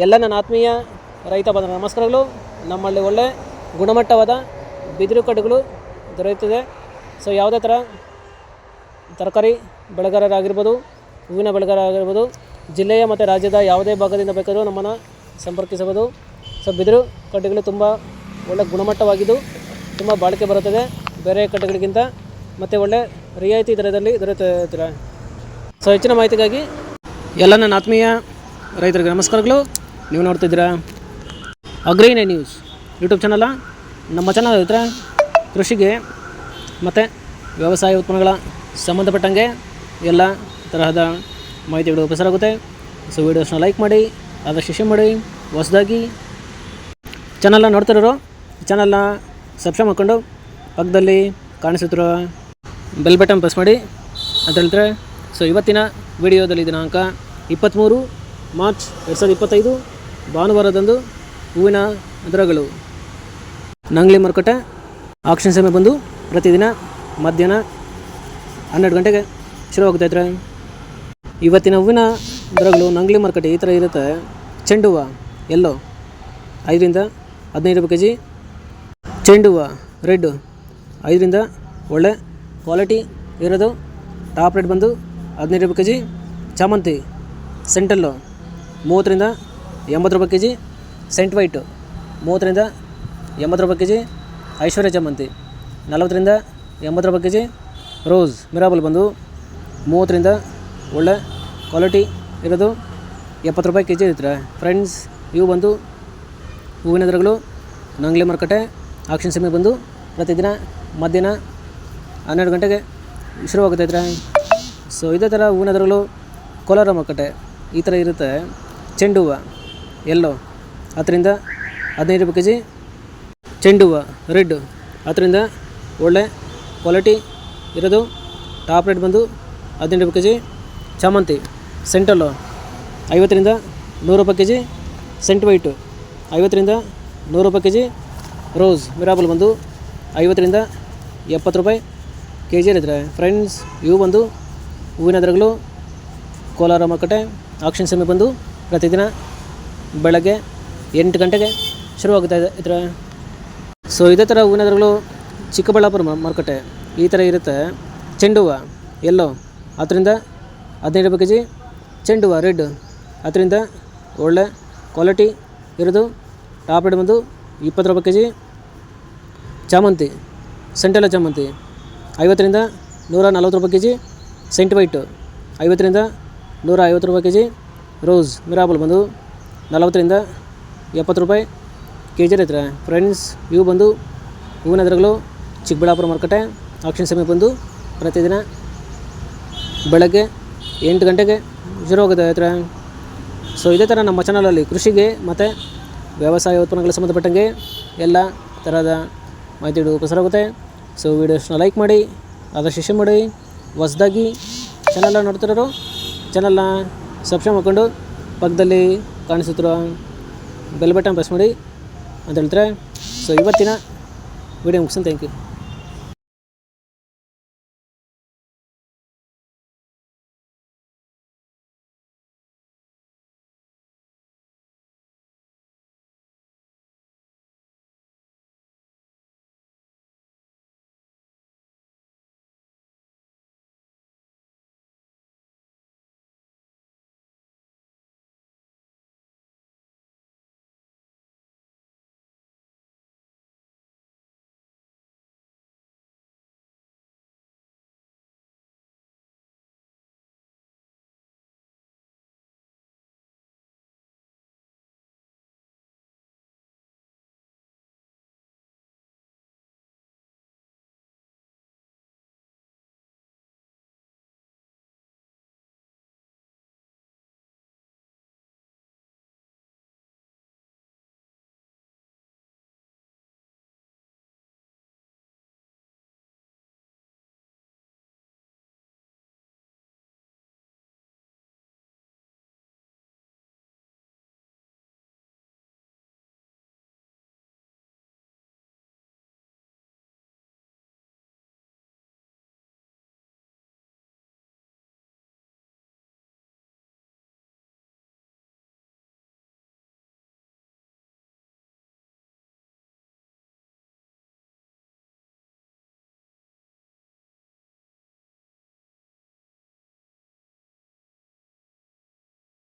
ಎಲ್ಲ ನನ್ನ ಆತ್ಮೀಯ ರೈತ ಬಂಧುಗಳ ನಮಸ್ಕಾರಗಳು. ನಮ್ಮಲ್ಲಿ ಒಳ್ಳೆ ಗುಣಮಟ್ಟವಾದ ಬಿದಿರು ಕಡ್ಡಿಗಳು ದೊರೆಯುತ್ತದೆ. ಸೊ ಯಾವುದೇ ಥರ ತರಕಾರಿ ಬೆಳೆಗಾರರಾಗಿರ್ಬೋದು, ಹೂವಿನ ಬೆಳೆಗಾರರಾಗಿರ್ಬೋದು, ಜಿಲ್ಲೆಯ ಮತ್ತು ರಾಜ್ಯದ ಯಾವುದೇ ಭಾಗದಿಂದ ಬೇಕಾದರೂ ನಮ್ಮನ್ನು ಸಂಪರ್ಕಿಸಬಹುದು. ಸೊ ಬಿದಿರು ಕಡ್ಡಿಗಳು ತುಂಬ ಒಳ್ಳೆ ಗುಣಮಟ್ಟವಾಗಿದ್ದು ತುಂಬ ಬಾಳಿಕೆ ಬರುತ್ತದೆ ಬೇರೆ ಕಡ್ಡಿಗಳಿಗಿಂತ, ಮತ್ತು ಒಳ್ಳೆ ರಿಯಾಯಿತಿ ದರದಲ್ಲಿ ದೊರೆಯುತ್ತದೆ. ಸೊ ಹೆಚ್ಚಿನ ಮಾಹಿತಿಗಾಗಿ ಎಲ್ಲ ನನ್ನ ಆತ್ಮೀಯ ರೈತರಿಗೆ ನಮಸ್ಕಾರಗಳು. ನೀವು ನೋಡ್ತಿದ್ದೀರಾ ಅಗ್ರಿ9 ನ್ಯೂಸ್ ಯೂಟ್ಯೂಬ್ ಚಾನಲ. ನಮ್ಮ ಚಾನಲ್ ಹತ್ರ ಕೃಷಿಗೆ ಮತ್ತು ವ್ಯವಸಾಯ ಉತ್ಪನ್ನಗಳ ಸಂಬಂಧಪಟ್ಟಂಗೆ ಎಲ್ಲ ತರಹದ ಮಾಹಿತಿಗಳು ಪ್ರಸಾರಾಗುತ್ತೆ. ಸೊ ವೀಡಿಯೋಸ್ನ ಲೈಕ್ ಮಾಡಿ, ಆದಷ್ಟು ಶೇರ್ ಮಾಡಿ. ಹೊಸದಾಗಿ ಚಾನಲ್ನ ನೋಡ್ತಿರೋರು ಚಾನಲ್ನ ಸಬ್ಸ್ಕ್ರೈಬ್ ಮಾಡ್ಕೊಂಡು ಪಕ್ಕದಲ್ಲಿ ಕಾಣಿಸುತ್ತಿರೋ ಬೆಲ್ ಬಟನ್ ಪ್ರೆಸ್ ಮಾಡಿ ಅಂತ ಹೇಳ್ತಾರೆ. ಸೊ ಇವತ್ತಿನ ವಿಡಿಯೋದಲ್ಲಿ ದಿನಾಂಕ 23 ಮಾರ್ಚ್ 2025 ಭಾನುವಾರದಂದು ಹೂವಿನ ದರಗಳು. ನಂಗ್ಲಿ ಮಾರುಕಟ್ಟೆ ಆಕ್ಷನ್ ಸಮಯ ಬಂದು ಪ್ರತಿದಿನ ಮಧ್ಯಾಹ್ನ 12 ಗಂಟೆಗೆ ಶುರುವಾಗ್ತಾ ಇದ್ರೆ. ಇವತ್ತಿನ ಹೂವಿನ ದರಗಳು ನಂಗ್ಲಿ ಮಾರುಕಟ್ಟೆ ಈ ಥರ ಇರುತ್ತೆ. ಚೆಂಡು ಹೂವು ಎಲ್ಲೋ 5 ರಿಂದ 15 ರೂಪಾಯಿ kg. ಚೆಂಡು ಹೂವು ರೆಡ್ 5 ರಿಂದ ಒಳ್ಳೆ ಕ್ವಾಲಿಟಿ ಇರೋದು ಟಾಪ್ ರೇಟ್ ಬಂದು 15 ರೂಪಾಯಿ kg. ಚಾಮಂತಿ ಸೆಂಟಲ್ಲು 30 ರಿಂದ 80 ರೂಪಾಯಿ kg. ಸೆಂಟ್ ವೈಟು 30 ರಿಂದ 80 ರೂಪಾಯಿ kg. ಐಶ್ವರ್ಯ ಚಾಮಂತಿ 40 ರಿಂದ 80 ರೂಪಾಯಿ kg. ರೋಸ್ ಮಿರಾಬಲ್ ಬಂದು 30 ರಿಂದ ಒಳ್ಳೆ ಕ್ವಾಲಿಟಿ ಇರೋದು 70 ರೂಪಾಯಿ kg ಇರ್ತಾರೆ. ಫ್ರೆಂಡ್ಸ್, ಇವು ಬಂದು ಹೂವಿನ ದರಗಳು ನಂಗ್ಲಿ ಮಾರುಕಟ್ಟೆ ಆಕ್ಷನ್ ಸಮಯ ಬಂದು ಪ್ರತಿದಿನ ಮಧ್ಯಾಹ್ನ 12 ಗಂಟೆಗೆ ಶುರುವಾಗುತ್ತೈತ್ರೆ. ಸೊ ಇದೇ ಥರ ಹೂವಿನ ದರಗಳು ಕೋಲಾರ ಮಾರುಕಟ್ಟೆ ಈ ಥರ ಇರುತ್ತೆ. ಚೆಂಡು ಹೂವು ಎಲ್ಲೋ 10 ರಿಂದ 15 ರೂಪಾಯಿ kg. ಚೆಂಡು ಹೂವು ರೆಡ್ 10 ರಿಂದ ಒಳ್ಳೆ ಕ್ವಾಲಿಟಿ ಇರೋದು ಟಾಪ್ ರೇಟ್ ಬಂದು 15 ರೂಪಾಯಿ kg. ಚಾಮಂತಿ ಸೆಂಟಲ್ಲು 50 ರಿಂದ 100 ರೂಪಾಯಿ kg. ಸೆಂಟ್ ವೈಟು 50 ರಿಂದ 100 ರೂಪಾಯಿ kg. ರೋಸ್ ಮಿರಾಬಲ್ ಬಂದು 50 ರಿಂದ 70 ರೂಪಾಯಿ kg ಇರುತ್ತೆ. ಫ್ರೆಂಡ್ಸ್, ಇವು ಬಂದು ಹೂವಿನ ದರಗಳು ಕೋಲಾರ ಮಾರುಕಟ್ಟೆ ಆಕ್ಷನ್ ಸಮಯ ಬಂದು ಪ್ರತಿದಿನ ಬೆಳಗ್ಗೆ 8 ಗಂಟೆಗೆ ಶುರುವಾಗುತ್ತಾ ಇದ್ರೆ. ಸೊ ಇದೇ ಥರ ಹೂವಿನ ದರಗಳು ಚಿಕ್ಕಬಳ್ಳಾಪುರ ಮಾರುಕಟ್ಟೆ ಈ ಥರ ಇರುತ್ತೆ. ಚೆಂಡು ಹೂವು ಎಲ್ಲೋ 10 ರಿಂದ 15 ರೂಪಾಯಿ kg. ಚೆಂಡು ಹೂವು ರೆಡ್ 10 ರಿಂದ ಒಳ್ಳೆ ಕ್ವಾಲಿಟಿ ಇರೋದು ಟಾಪ್ ರೇಟ್ ಬಂದು 20 ರೂಪಾಯಿ kg. ಚಾಮಂತಿ ಸೆಂಟೆಲ್ಲ ಚಾಮಂತಿ 50 ರಿಂದ 140 ರೂಪಾಯಿ kg. ಸೆಂಟ್ ವೈಟು 50 ರಿಂದ 150 ರೂಪಾಯಿ kg. ರೋಸ್ ಮಿರಾಬಲ್ ಬಂದು 40 ರಿಂದ 70 ರೂಪಾಯಿ kg ಇರ್ತಾರೆ. ಫ್ರೆಂಡ್ಸ್, ಇವು ಬಂದು ಹೂವಿನ ದರಗಳು ಚಿಕ್ಕಬಳ್ಳಾಪುರ ಮಾರುಕಟ್ಟೆ ಆಕ್ಷನ್ ಸಮಯ ಬಂದು ಪ್ರತಿದಿನ ಬೆಳಗ್ಗೆ 8 ಗಂಟೆಗೆ ಶುರುವಾಗುತ್ತೆ ಇರ್ತಾರೆ. ಸೊ ಇದೇ ಥರ ನಮ್ಮ ಚಾನಲಲ್ಲಿ ಕೃಷಿಗೆ ಮತ್ತು ವ್ಯವಸಾಯ ಉತ್ಪನ್ನಗಳಿಗೆ ಸಂಬಂಧಪಟ್ಟಂಗೆ ಎಲ್ಲ ಥರದ ಮಾಹಿತಿಗಳು ಪ್ರಸಾರಾಗುತ್ತೆ. ಸೊ ವೀಡಿಯೋಸ್ನ ಲೈಕ್ ಮಾಡಿ, ಆದಷ್ಟು ಶೇರ್ ಮಾಡಿ. ಹೊಸದಾಗಿ ಚಾನಲ್ನ ನೋಡ್ತಿರೋರು ಚಾನಲ್ನ ಸಬ್ಸ್ಕ್ರೈಬ್ ಮಾಡ್ಕೊಂಡು ಪಕ್ಕದಲ್ಲಿ ಕಾಣಿಸುತ್ತಿರೋ ಬೆಲ್ ಬಟನ್ ಪ್ರೆಸ್ ಮಾಡಿ ಅಂತ ಹೇಳ್ತಾರೆ. ಸೊ ಇವತ್ತಿನ ವಿಡಿಯೋ ಮುಗಿಸ್ತೀನಿ. Thank you.